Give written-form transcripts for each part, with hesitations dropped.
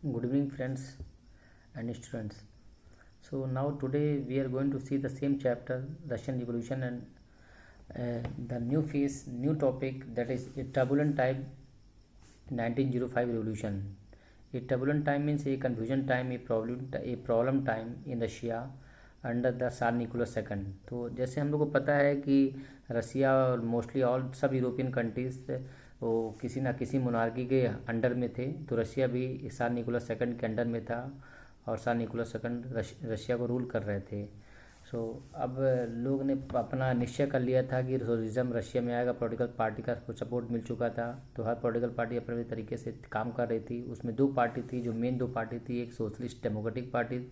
Good evening, friends and students. So now today we are going to see the same chapter, Russian Revolution, and the new phase, new topic, that is a turbulent time, 1905 revolution. A turbulent time means a confusion time, a problem time in Russia under the सार Nicholas second. तो जैसे हम लोग को पता है कि रसिया और मोस्टली ऑल सब यूरोपियन कंट्रीज वो किसी ना किसी मोनार्की के अंडर में थे। तो रसिया भी सार निकोलस सेकंड के अंडर में था और सार निकोलस सेकंड रशिया को रूल कर रहे थे। अब लोग ने अपना निश्चय कर लिया था कि सोशलिज्म रशिया में आएगा। पॉलिटिकल पार्टी का सपोर्ट मिल चुका था, तो हर पॉलिटिकल पार्टी अपने तरीके से काम कर रही थी। उसमें दो पार्टी थी, जो मेन दो पार्टी थी, एक सोशलिस्ट डेमोक्रेटिक पार्टी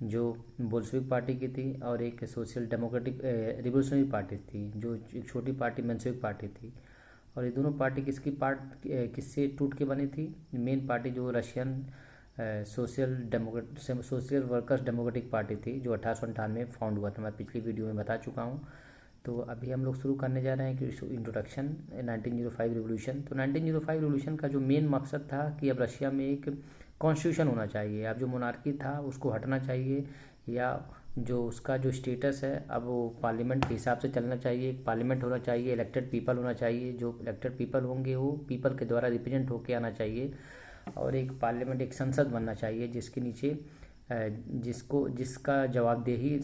जो बोल्शेविक पार्टी की थी, और एक सोशल डेमोक्रेटिक रिवोल्यूशनरी पार्टी थी जो एक छोटी पार्टी मेंशेविक पार्टी थी। और ये दोनों पार्टी किससे टूट के बनी थी? मेन पार्टी जो Russian social workers democratic party थी, जो 1898 में फाउंड हुआ था। मैं पिछली वीडियो में बता चुका हूँ। तो अभी हम लोग शुरू करने जा रहे हैं कि इंट्रोडक्शन 1905 रिवोल्यूशन। तो 1905 रिवोल्यूशन का जो मेन मकसद था कि अब रशिया में एक कॉन्स्टिट्यूशन होना चाहिए। अब जो मोनार्की था उसको हटना चाहिए, या जो उसका जो स्टेटस है अब वो पार्लियामेंट के हिसाब से चलना चाहिए। पार्लियामेंट होना चाहिए, इलेक्टेड पीपल होना चाहिए। जो इलेक्टेड पीपल होंगे वो पीपल के द्वारा रिप्रेजेंट होके आना चाहिए, और एक पार्लियामेंट, एक संसद बनना चाहिए जिसके नीचे जिसका जवाबदेही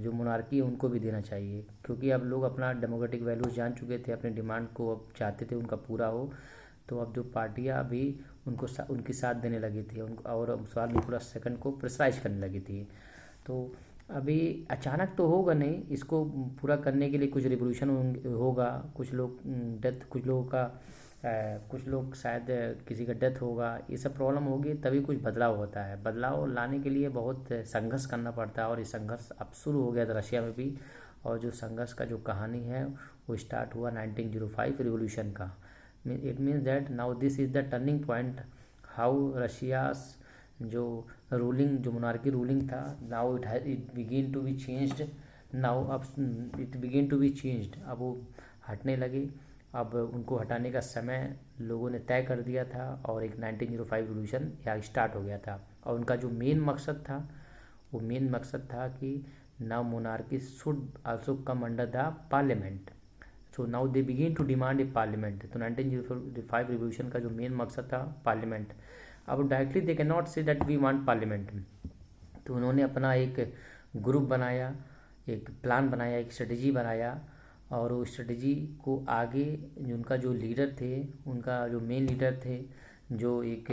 जो मोनार्की है उनको भी देना चाहिए। क्योंकि अब लोग अपना डेमोक्रेटिक वैल्यूज़ जान चुके थे, अपने डिमांड को अब चाहते थे उनका पूरा हो। तो अब जो पार्टियां अभी उनकी साथ देने लगी थी और सार निकोलस सेकंड को प्रेशराइज करने लगी थी। तो अभी अचानक तो होगा नहीं, इसको पूरा करने के लिए कुछ रिवोल्यूशन होगा। कुछ लोग शायद किसी का डेथ होगा, ये सब प्रॉब्लम होगी, तभी कुछ बदलाव होता है। बदलाव लाने के लिए बहुत संघर्ष करना पड़ता है, और ये संघर्ष अब शुरू हो गया था रशिया में भी। और जो संघर्ष का जो कहानी है वो स्टार्ट हुआ 1905 रिवोल्यूशन का। It means that now this is the turning point how Russia's जो मोनार्की रूलिंग था, now it begin to be changed. अब it begin to be changed, अब वो हटने लगे। अब उनको हटाने का समय लोगों ने तय कर दिया था, और एक 1905 रिवोल्यूशन यहाँ स्टार्ट हो गया था। और उनका जो मेन मकसद था वो मेन मकसद था कि now monarchy should also come under the parliament. So now they begin to demand a parliament. तो 1905 रिवोल्यूशन का जो मेन मकसद था पार्लियामेंट। अब directly they can not say that we want parliament. तो उन्होंने अपना एक ग्रुप बनाया, एक प्लान बनाया, एक स्ट्रेटजी बनाया, और वो स्ट्रेटजी को आगे उनका जो लीडर थे, उनका जो मेन लीडर थे, जो एक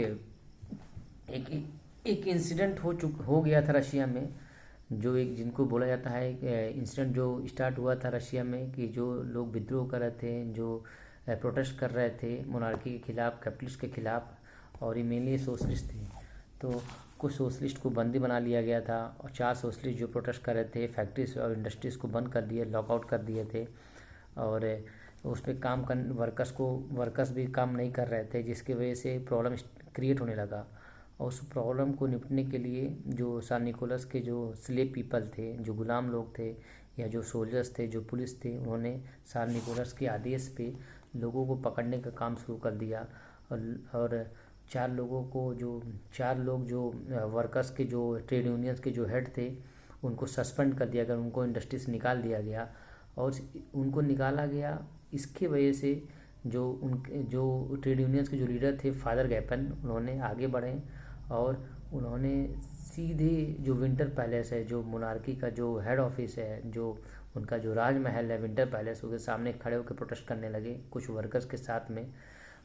एक एक इंसिडेंट हो गया था रशिया में, जो एक जिनको बोला जाता है इंसिडेंट जो स्टार्ट हुआ था रशिया में, कि जो लोग विद्रोह कर रहे थे, जो प्रोटेस्ट कर रहे थे मोनार्की के खिलाफ, कैपिटलिस्ट के खिलाफ, और ये मेनली सोशलिस्ट थे। तो कुछ सोशलिस्ट को बंदी बना लिया गया था, और 4 सोशलिस्ट जो प्रोटेस्ट कर रहे थे फैक्ट्रीज और इंडस्ट्रीज़ को बंद कर दिए, लॉकआउट कर दिए थे। और उस पर वर्कर्स भी काम नहीं कर रहे थे, जिसकी वजह से प्रॉब्लम क्रिएट होने लगा। और उस प्रॉब्लम को निपटने के लिए जो सार निकोलस के जो स्लेव पीपल थे, जो गुलाम लोग थे, या जो सोल्जर्स थे, जो पुलिस थे, उन्होंने सार निकोलस के आदेश पे लोगों को पकड़ने का काम शुरू कर दिया। और 4 लोग जो वर्कर्स के जो ट्रेड यूनियंस के जो हेड थे उनको सस्पेंड कर दिया गया, उनको इंडस्ट्री से निकाल दिया गया। और उनको निकाला गया इसके वजह से जो ट्रेड यूनियंस के जो लीडर थे फादर गैपन, उन्होंने आगे बढ़े, और उन्होंने सीधे जो विंटर पैलेस है, जो मोनार्की का जो हेड ऑफिस है, जो उनका जो राजमहल है विंटर पैलेस, उसके सामने खड़े होकर प्रोटेस्ट करने लगे कुछ वर्कर्स के साथ में।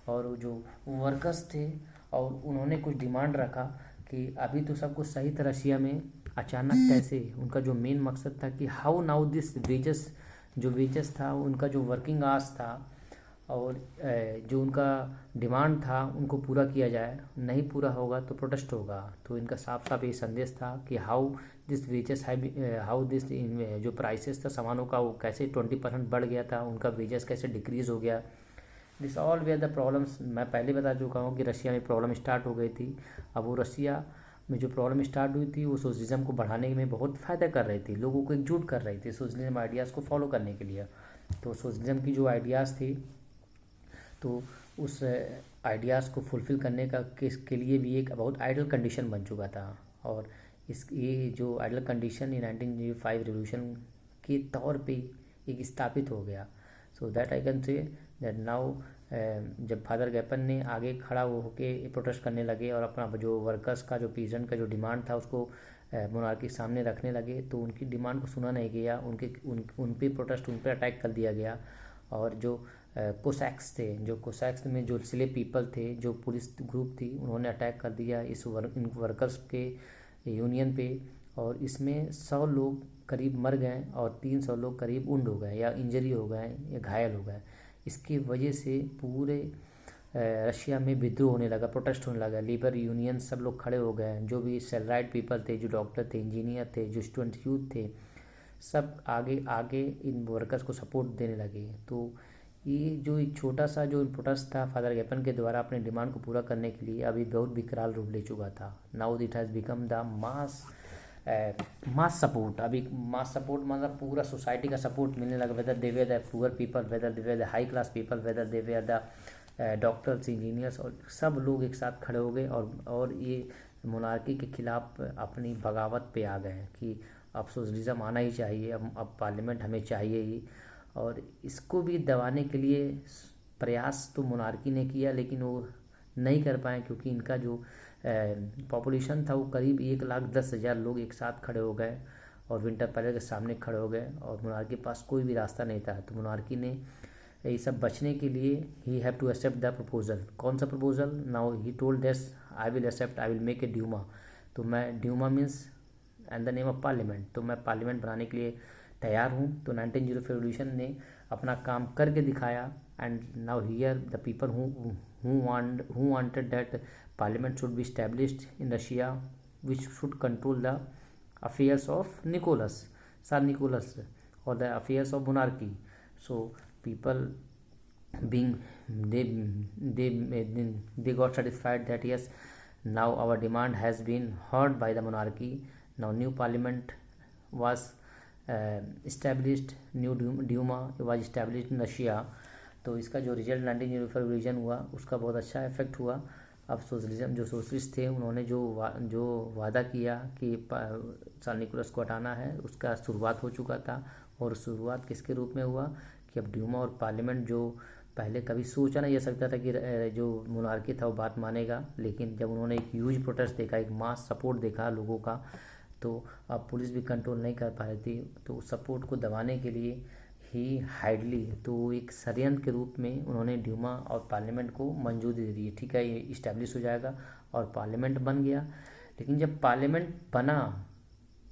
और जो वर्कर्स थे, और उन्होंने कुछ डिमांड रखा कि अभी तो सब कुछ सही था रशिया में, अचानक कैसे? उनका जो मेन मकसद था कि हाउ नाउ दिस वेजेस था, उनका जो वर्किंग आवर्स था, और जो उनका डिमांड था उनको पूरा किया जाए। नहीं पूरा होगा तो प्रोटेस्ट होगा। तो इनका साफ साफ ये संदेश था कि हाउ दिस जो प्राइसेस था सामानों का, वो कैसे 20% बढ़ गया था, उनका वेजेस कैसे डिक्रीज़ हो गया। This all were the problems. मैं पहले बता चुका हूँ कि रशिया में प्रॉब्लम स्टार्ट हो गई थी। अब वो रशिया में जो प्रॉब्लम स्टार्ट हुई थी वो सोशलिज्म को बढ़ाने में बहुत फ़ायदा कर रही थी, लोगों को एकजुट कर रही थी सोशलिज्म आइडियाज़ को फॉलो करने के लिए। तो सोशलिज्म की जो आइडियाज़ थी, तो उस आइडियाज़ को फुलफ़िल करने का के लिए भी एक बहुत आइडल कंडीशन बन चुका था। और ये जो आइडल कंडीशन ये 1905 रिवोल्यूशन के तौर पे एक स्थापित हो गया। So that I can say that now जब फादर गैपन ने आगे खड़ा होके प्रोटेस्ट करने लगे और अपना जो वर्कर्स का जो पीजेंट का जो डिमांड था उसको मोनार्की के सामने रखने लगे, तो उनकी डिमांड को सुना नहीं गया, उन पे प्रोटेस्ट, उन पे अटैक कर दिया गया। और जो कोसैक्स थे, जो कोसैक्स में जो स्लेव पीपल थे, जो पुलिस ग्रुप थी, उन्होंने अटैक कर दिया इन वर्कर्स के यूनियन पे। और इसमें 100 लोग करीब मर गए और 300 लोग करीब उंड हो गए या इंजरी हो गए या घायल हो गए। इसकी वजह से पूरे रशिया में विद्रोह होने लगा, प्रोटेस्ट होने लगा। लेबर यूनियन सब लोग खड़े हो गए, जो भी सेलराइट पीपल थे, जो डॉक्टर थे, इंजीनियर थे, जो स्टूडेंट यूथ थे, सब आगे आगे इन वर्कर्स को सपोर्ट देने लगे। तो ये जो एक छोटा सा जो प्रोटेस्ट था फादर गैपन के द्वारा अपने डिमांड को पूरा करने के लिए, अभी बहुत विकराल रूप ले चुका था। Now it has become the mass support. अभी मास सपोर्ट मतलब पूरा सोसाइटी का सपोर्ट मिलने लगा, whether they way the poor people, whether they way the high class people, whether they way the doctors, engineers, और सब लोग एक साथ खड़े हो गए और ये मोनार्की के खिलाफ अपनी बगावत पे आ गए कि अब सोशलिज्म आना ही चाहिए, अब पार्लियामेंट हमें चाहिए ही। और इसको भी दबाने के लिए प्रयास तो मोनार्की ने किया, लेकिन वो नहीं कर पाए क्योंकि इनका जो पॉपुलेशन था वो करीब 1,10,000 लोग एक साथ खड़े हो गए और विंटर पैलेस के सामने खड़े हो गए और मोनार्की के पास कोई भी रास्ता नहीं था। तो मोनार्की ने ये सब बचने के लिए he have to accept the proposal. कौन सा proposal? Now he told that's I will accept, I will make a Duma. तो मैं Duma means and the name of parliament, तो मैं पार्लियामेंट बनाने के लिए तैयार हूँ। तो 1905 रिवोल्यूशन ने अपना काम करके दिखाया। And now here the people who wanted that parliament should be established in Russia, which should control the affairs of Tsar Nicholas, or the affairs of monarchy. So people being they got satisfied that yes, now our demand has been heard by the monarchy. Now new parliament was established, new Duma was established in Russia. तो इसका जो result 1905 revolution हुआ उसका बहुत अच्छा effect हुआ। अब socialism, जो सोशलिस्ट थे, उन्होंने जो वादा किया कि सार निकोलस को हटाना है, उसका शुरुआत हो चुका था। और शुरुआत किसके रूप में हुआ कि अब ड्यूमा और पार्लियामेंट, जो पहले कभी सोचा नहीं जा सकता था कि जो मोनार्की था वो बात मानेगा, लेकिन जब उन्होंने एक ह्यूज प्रोटेस्ट देखा, एक मास सपोर्ट देखा लोगों का, तो अब पुलिस भी कंट्रोल नहीं कर पा रही थी। तो सपोर्ट को दबाने के लिए ही हाइडली, तो एक षड्यंत्र के रूप में उन्होंने ड्यूमा और पार्लियामेंट को मंजूरी दे दी। ठीक है, ये इस्टेब्लिश हो जाएगा और पार्लियामेंट बन गया। लेकिन जब पार्लियामेंट बना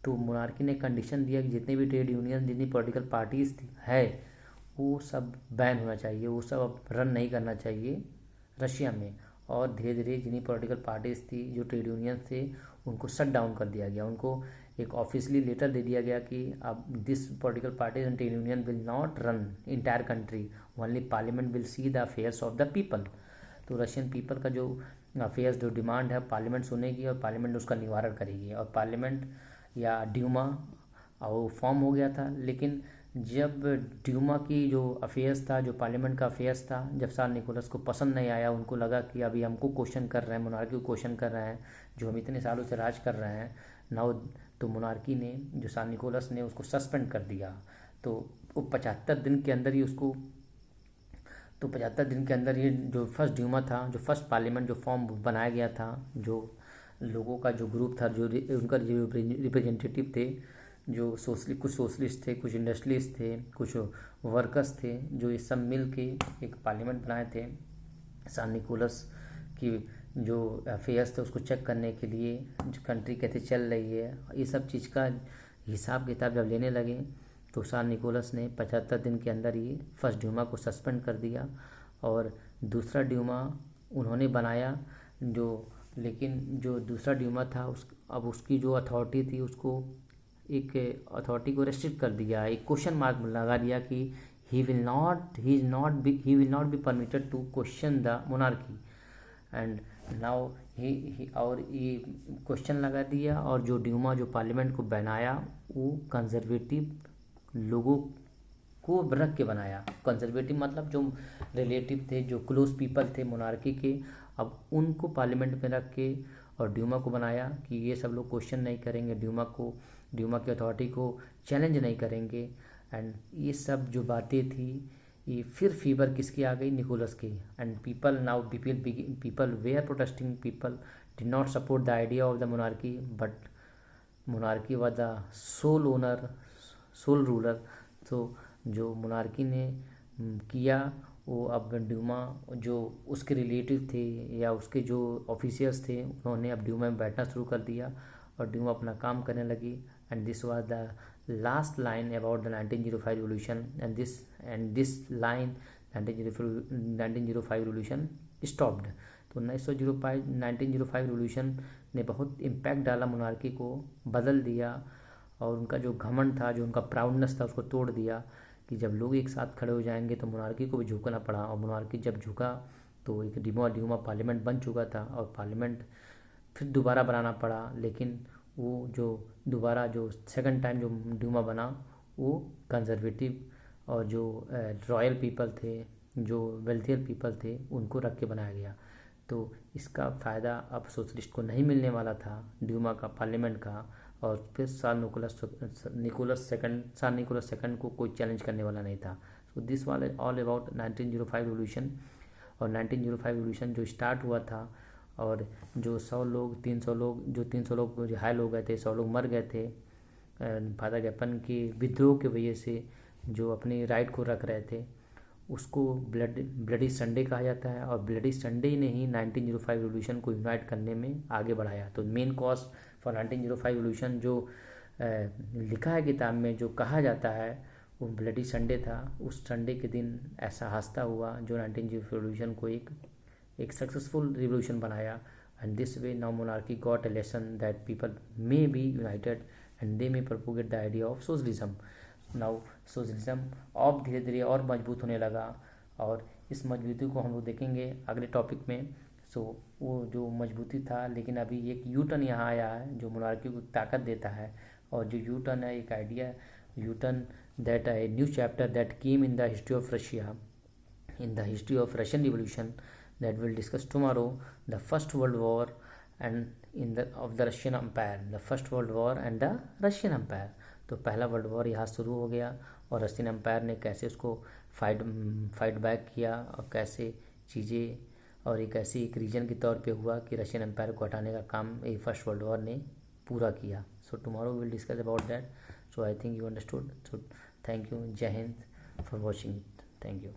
तो मोनार्की ने कंडीशन दिया कि जितने भी ट्रेड यूनियन, जितनी पॉलिटिकल पार्टीज है, वो सब बैन होना चाहिए, वो सब अब रन नहीं करना चाहिए रशिया में। और धीरे धीरे जितनी पॉलिटिकल पार्टीज थी, जो ट्रेड यूनियन थे, उनको शट डाउन कर दिया गया। उनको एक ऑफिशियली लेटर दे दिया गया कि अब this political parties and trade union will not run entire country, only parliament will see the affairs of the people. तो रशियन पीपल का जो अफेयर्स, जो डिमांड है, पार्लियामेंट सुनेगी और पार्लियामेंट उसका निवारण करेगी। और पार्लियामेंट या ड्यूमा वो फॉर्म हो गया था। लेकिन जब ड्यूमा की जो अफेयर्स था, जो पार्लियामेंट का अफेयर्स था, जब सार निकोलस को पसंद नहीं आया, उनको लगा कि अभी हमको क्वेश्चन कर रहे हैं, मोनार्की को क्वेश्चन कर रहे हैं, जो हम इतने सालों से राज कर रहे हैं नाउ। तो मोनार्की ने, जो सार निकोलस ने, उसको सस्पेंड कर दिया। तो वो 75 दिन के अंदर ही उसको, तो 75 दिन के अंदर ये जो फर्स्ट ड्यूमा था, जो फर्स्ट पार्लियामेंट जो फॉर्म बनाया गया था, जो लोगों का जो ग्रुप था, जो उनका जो रिप्रेजेंटेटिव थे, जो कुछ सोशलिस्ट थे, कुछ इंडस्ट्रियलिस्ट थे, कुछ वर्कर्स थे, जो ये सब मिल के एक पार्लियामेंट बनाए थे। सार निकोलस की जो अफेयर्स थे उसको चेक करने के लिए, जो कंट्री कैसे चल रही है, ये सब चीज़ का हिसाब किताब जब लेने लगे, तो सार निकोलस ने 75 दिन के अंदर ही फर्स्ट ड्यूमा को सस्पेंड कर दिया और दूसरा ड्यूमा उन्होंने बनाया। लेकिन जो दूसरा ड्यूमा था अब उसकी जो अथॉरिटी थी, उसको एक अथॉरिटी को रेस्ट्रिक्ट कर दिया, एक क्वेश्चन मार्क लगा दिया कि he will not be permitted to question the monarchy. And now और ये क्वेश्चन लगा दिया। और जो ड्यूमा, जो पार्लियामेंट को बनाया, वो कंजर्वेटिव लोगों को रख के बनाया। कंजर्वेटिव मतलब जो रिलेटिव थे, जो क्लोज पीपल थे मोनार्की के, अब उनको पार्लियामेंट में रख के और ड्यूमा को बनाया कि ये सब लोग क्वेश्चन नहीं करेंगे, ड्यूमा की अथॉरिटी को चैलेंज नहीं करेंगे। एंड ये सब जो बातें थी, ये फिर फीवर किसकी आ गई, निकोलस की। एंड पीपल नाउ पीपल वे are protesting, people did not support the idea of the monarchy, but monarchy was the sole ruler. तो जो मोनार्की ने किया, वो अब ड्यूमा जो उसके रिलेटिव थे या उसके जो ऑफिशियल्स थे, उन्होंने अब ड्यूमा में बैठना शुरू कर दिया और ड्यूमा अपना काम करने लगी। And this was the last line about the 1905 revolution. And this line 1905 revolution stopped. तो 1905 रिवोल्यूशन ने बहुत इम्पैक्ट डाला, मोनार्की को बदल दिया और उनका जो घमंड था, जो उनका प्राउडनेस था, उसको तोड़ दिया कि जब लोग एक साथ खड़े हो जाएंगे तो मोनार्की को भी झुकना पड़ा। और मोनार्की जब झुका तो एक ड्यूमा पार्लियामेंट बन चुका था और पार्लियामेंट फिर दोबारा बनाना पड़ा। लेकिन वो जो दोबारा जो सेकंड टाइम जो ड्यूमा बना, वो कंजर्वेटिव और जो रॉयल पीपल थे, जो वेल्थियर पीपल थे, उनको रख के बनाया गया। तो इसका फ़ायदा अब सोशलिस्ट को नहीं मिलने वाला था, ड्यूमा का, पार्लियामेंट का। और फिर सार निकोलस सेकंड को कोई चैलेंज करने वाला नहीं था। So this was all about 1905 revolution. और 1905 रिवोल्यूशन जो स्टार्ट हुआ था, और जो 100 लोग 300 लोग जो 300 लोग रिहाई हो गए थे, 100 लोग मर गए थे फादर गैपन के विद्रोह की वजह से, जो अपनी राइट को रख रहे थे, उसको ब्लडी संडे कहा जाता है। और ब्लडी संडे ने ही 1905 रिवोल्यूशन को यूनाइट करने में आगे बढ़ाया। तो मेन कॉज फॉर 1905 रिवोल्यूशन जो लिखा है किताब में, जो कहा जाता है, वो ब्लडी संडे था। उस संडे के दिन ऐसा हादसा हुआ जो 1905 रिवोल्यूशन को एक सक्सेसफुल रिवोल्यूशन बनाया। And this way now monarchy got a lesson that people may be united and they may propagate the idea of socialism. Now socialism अब धीरे धीरे और मजबूत होने लगा, और इस मजबूती को हम लोग देखेंगे अगले टॉपिक में। सो वो जो मजबूती था, लेकिन अभी एक यू टर्न यहाँ आया है जो मोनार्की को ताकत देता है। और जो यू टर्न है, एक idea U turn that a new chapter that came in the history of Russia, in the history of Russian Revolution, that we'll discuss tomorrow, the First World War and of the Russian Empire, the First World War and the Russian Empire। तो पहला world war यहाँ शुरू हो गया और Russian empire ने कैसे उसको फाइट बैक किया, और कैसे चीज़ें, और एक ऐसी एक रीजन के तौर पे हुआ कि रशियन एम्पायर को हटाने का काम ये फर्स्ट वर्ल्ड वॉर ने पूरा किया। So tomorrow will discuss about that. So I think you understood. So thank you, जय हिंद फॉर वॉचिंग। Thank you.